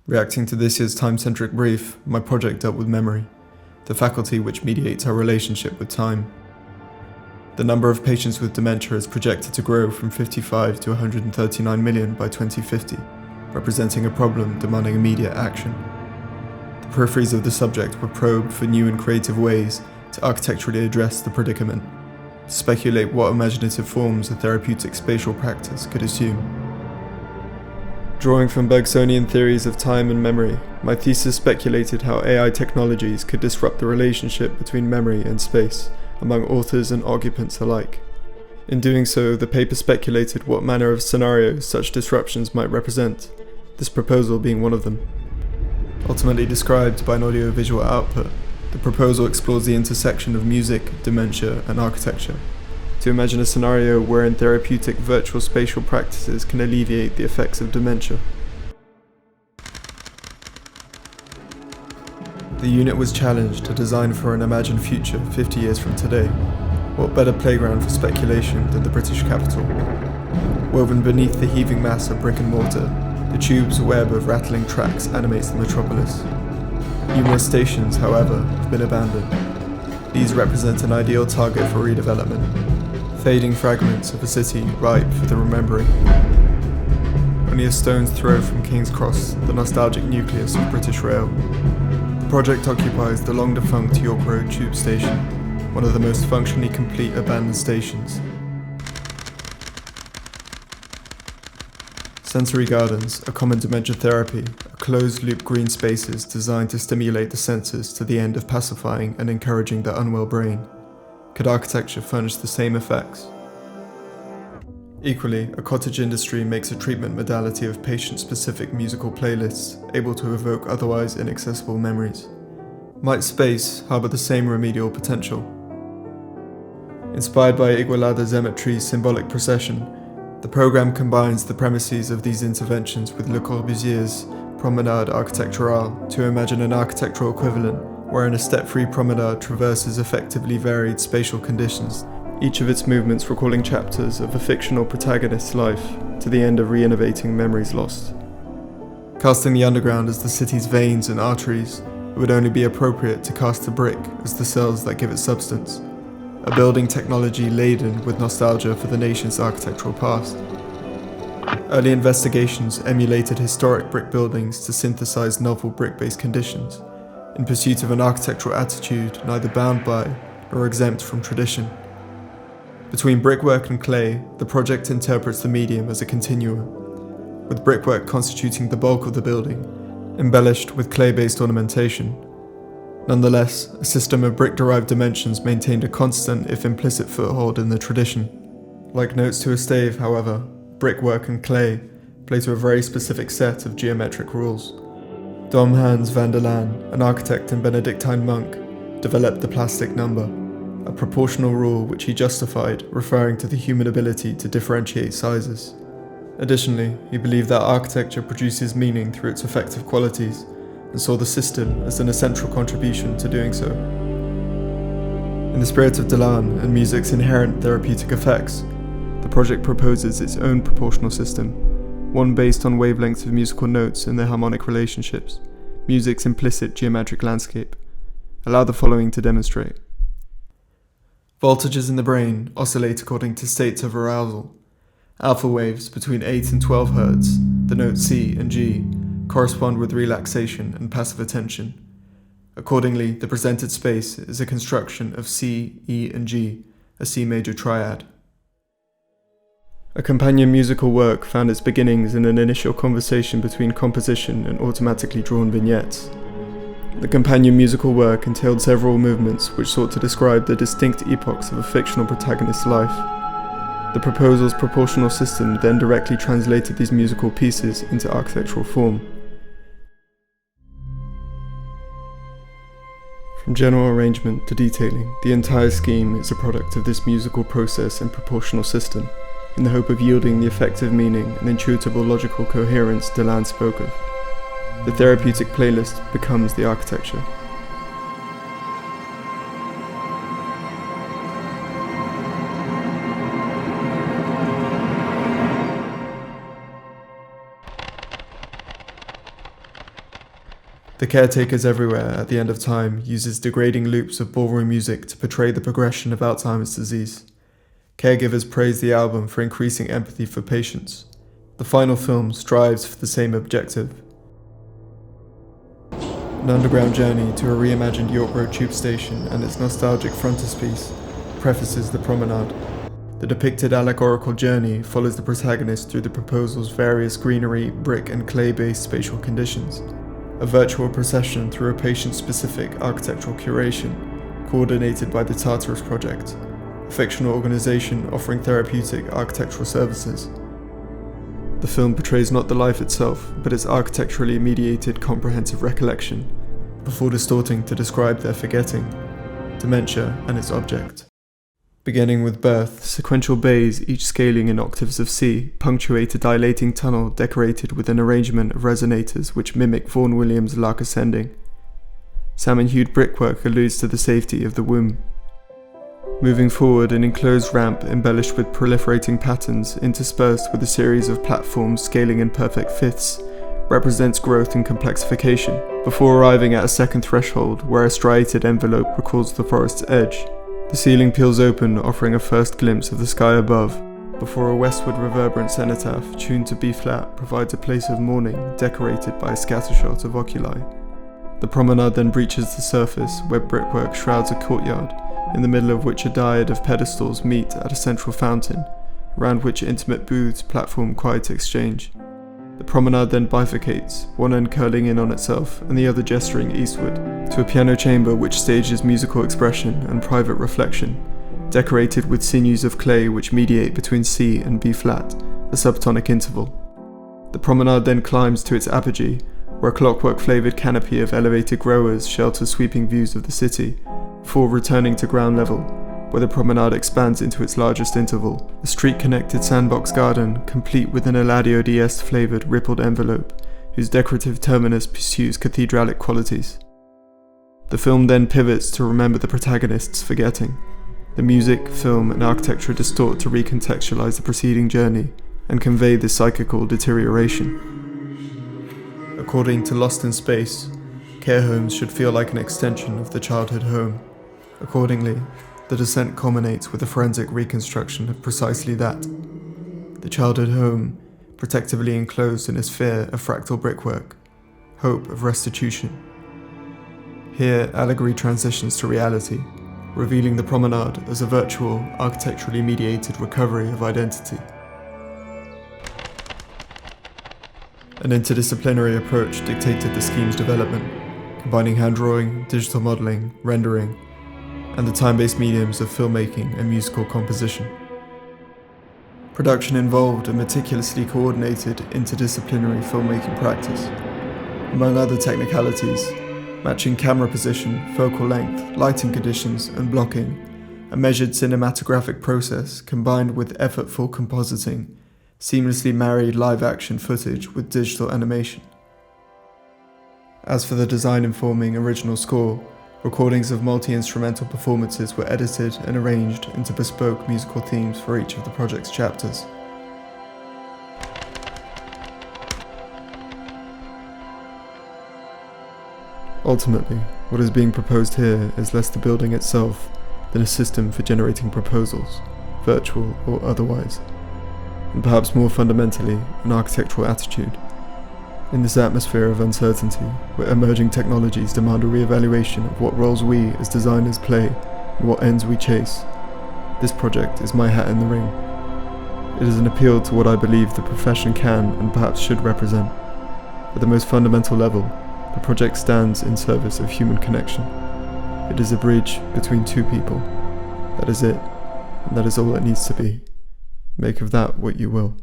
Reacting to this year's time-centric brief, my project dealt with memory, the faculty which mediates our relationship with time. The number of patients with dementia is projected to grow from 55 to 139 million by 2050, representing a problem demanding immediate action. The peripheries of the subject were probed for new and creative ways to architecturally address the predicament, to speculate what imaginative forms a therapeutic spatial practice could assume. Drawing from Bergsonian theories of time and memory, my thesis speculated how AI technologies could disrupt the relationship between memory and space among authors and occupants alike. In doing so, the paper speculated what manner of scenarios such disruptions might represent, this proposal being one of them. Ultimately described by an audiovisual output, the proposal explores the intersection of music, dementia, and architecture, to imagine a scenario wherein therapeutic virtual spatial practices can alleviate the effects of dementia. The unit was challenged to design for an imagined future 50 years from today. What better playground for speculation than the British capital? Woven beneath the heaving mass of brick and mortar, the tube's web of rattling tracks animates the metropolis. Numerous stations, however, have been abandoned. These represent an ideal target for redevelopment, fading fragments of a city ripe for the remembering. Only a stone's throw from King's Cross, the nostalgic nucleus of British Rail. The project occupies the long-defunct York Road Tube Station, one of the most functionally complete abandoned stations. Sensory gardens, a common dementia therapy, are closed-loop green spaces designed to stimulate the senses to the end of pacifying and encouraging the unwell brain. Could architecture furnish the same effects? Equally, a cottage industry makes a treatment modality of patient-specific musical playlists able to evoke otherwise inaccessible memories. Might space harbour the same remedial potential? Inspired by Igualada Zemetri's symbolic procession, the program combines the premises of these interventions with Le Corbusier's Promenade Architecturale to imagine an architectural equivalent wherein a step-free promenade traverses effectively varied spatial conditions, each of its movements recalling chapters of a fictional protagonist's life to the end of re-innovating memories lost. Casting the underground as the city's veins and arteries, it would only be appropriate to cast the brick as the cells that give it substance, a building technology laden with nostalgia for the nation's architectural past. Early investigations emulated historic brick buildings to synthesize novel brick-based conditions, in pursuit of an architectural attitude neither bound by nor exempt from tradition. Between brickwork and clay, the project interprets the medium as a continuum, with brickwork constituting the bulk of the building, embellished with clay-based ornamentation. Nonetheless, a system of brick-derived dimensions maintained a constant, if implicit, foothold in the tradition. Like notes to a stave, however, brickwork and clay play to a very specific set of geometric rules. Dom Hans van der Laan, an architect and Benedictine monk, developed the plastic number, a proportional rule which he justified, referring to the human ability to differentiate sizes. Additionally, he believed that architecture produces meaning through its effective qualities, and saw the system as an essential contribution to doing so. In the spirit of Delaan and music's inherent therapeutic effects, the project proposes its own proportional system, one based on wavelengths of musical notes and their harmonic relationships, music's implicit geometric landscape. Allow the following to demonstrate. Voltages in the brain oscillate according to states of arousal. Alpha waves between 8 and 12 Hz, the notes C and G, correspond with relaxation and passive attention. Accordingly, the presented space is a construction of C, E, and G, a C major triad. A companion musical work found its beginnings in an initial conversation between composition and automatically drawn vignettes. The companion musical work entailed several movements which sought to describe the distinct epochs of a fictional protagonist's life. The proposal's proportional system then directly translated these musical pieces into architectural form. From general arrangement to detailing, the entire scheme is a product of this musical process and proportional system, in the hope of yielding the effective meaning and intuitable logical coherence Delaan spoke of. The therapeutic playlist becomes the architecture. The caretakers everywhere at the end of time uses degrading loops of ballroom music to portray the progression of Alzheimer's disease. Caregivers praise the album for increasing empathy for patients. The final film strives for the same objective. An underground journey to a reimagined York Road tube station and its nostalgic frontispiece prefaces The Promenade. The depicted allegorical journey follows the protagonist through the proposal's various greenery, brick and clay-based spatial conditions. A virtual procession through a patient-specific architectural curation, coordinated by the Tartarus Project, a fictional organization offering therapeutic architectural services. The film portrays not the life itself, but its architecturally mediated comprehensive recollection, before distorting to describe their forgetting, dementia and its object. Beginning with birth, sequential bays, each scaling in octaves of C, punctuate a dilating tunnel decorated with an arrangement of resonators which mimic Vaughan Williams' Lark Ascending. Salmon-hued brickwork alludes to the safety of the womb. Moving forward, an enclosed ramp embellished with proliferating patterns, interspersed with a series of platforms scaling in perfect fifths, represents growth and complexification, before arriving at a second threshold where a striated envelope records the forest's edge. The ceiling peels open, offering a first glimpse of the sky above, before a westward reverberant cenotaph, tuned to B-flat, provides a place of mourning, decorated by a scattershot of oculi. The promenade then breaches the surface, where brickwork shrouds a courtyard, in the middle of which a dyad of pedestals meet at a central fountain, around which intimate booths platform quiet exchange. The promenade then bifurcates, one end curling in on itself and the other gesturing eastward, to a piano chamber which stages musical expression and private reflection, decorated with sinews of clay which mediate between C and B-flat, a subtonic interval. The promenade then climbs to its apogee, where a clockwork-flavoured canopy of elevated growers shelters sweeping views of the city, before returning to ground level, where the promenade expands into its largest interval, a street-connected sandbox garden, complete with an Eladio d'Este-flavoured rippled envelope, whose decorative terminus pursues cathedralic qualities. The film then pivots to remember the protagonist's forgetting. The music, film, and architecture distort to recontextualize the preceding journey and convey this psychical deterioration. According to Lost in Space, care homes should feel like an extension of the childhood home. Accordingly, the descent culminates with a forensic reconstruction of precisely that. The childhood home, protectively enclosed in a sphere of fractal brickwork, hope of restitution. Here, allegory transitions to reality, revealing the promenade as a virtual, architecturally mediated recovery of identity. An interdisciplinary approach dictated the scheme's development, combining hand drawing, digital modeling, rendering, and the time-based mediums of filmmaking and musical composition. Production involved a meticulously coordinated interdisciplinary filmmaking practice. Among other technicalities, matching camera position, focal length, lighting conditions, and blocking, a measured cinematographic process combined with effortful compositing, seamlessly married live-action footage with digital animation. As for the design-informing original score, recordings of multi-instrumental performances were edited and arranged into bespoke musical themes for each of the project's chapters. Ultimately, what is being proposed here is less the building itself than a system for generating proposals, virtual or otherwise, and perhaps more fundamentally, an architectural attitude. In this atmosphere of uncertainty, where emerging technologies demand a re-evaluation of what roles we as designers play and what ends we chase, this project is my hat in the ring. It is an appeal to what I believe the profession can and perhaps should represent. At the most fundamental level, the project stands in service of human connection. It is a bridge between two people. That is it, and that is all it needs to be. Make of that what you will.